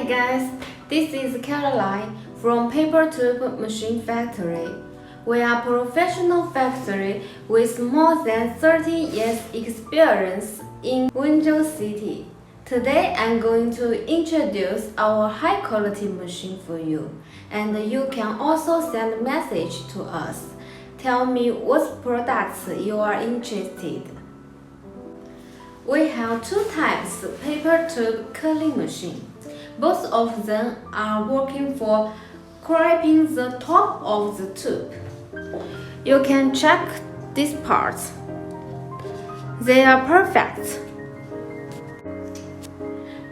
Hi guys, this is Caroline from Paper Tube Machine Factory. We are a professional factory with more than 30 years experience in Window City. Today I'm going to introduce our high quality machine for you, and you can also send a message to us. Tell me what products you are interested. We have two types of paper tube curling machine. Both of them are working for crimping the top of the tube. You can check these parts. They are perfect.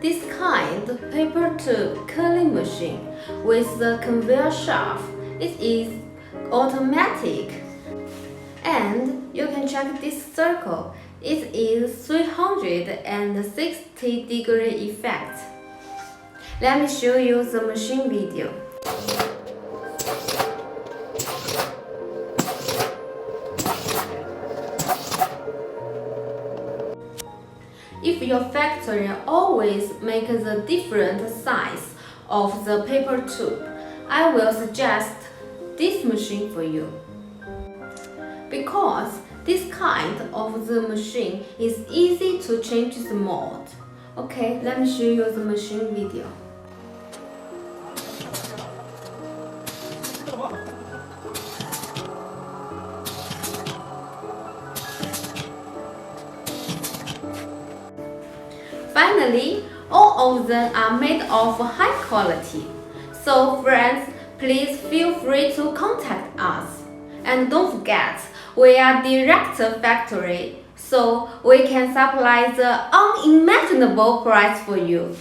This kind of paper tube curling machine with the conveyor shaft, it is automatic. And you can check this circle. It is 360-degree effect. Let me show you the machine video. If your factory always makes a different size of the paper tube, I will suggest this machine for you. Because this kind of the machine is easy to change the mold. Okay, let me show you the machine video. Finally, all of them are made of high quality. So friends, please feel free to contact us. And don't forget, we are direct factory, so we can supply the unimaginable price for you.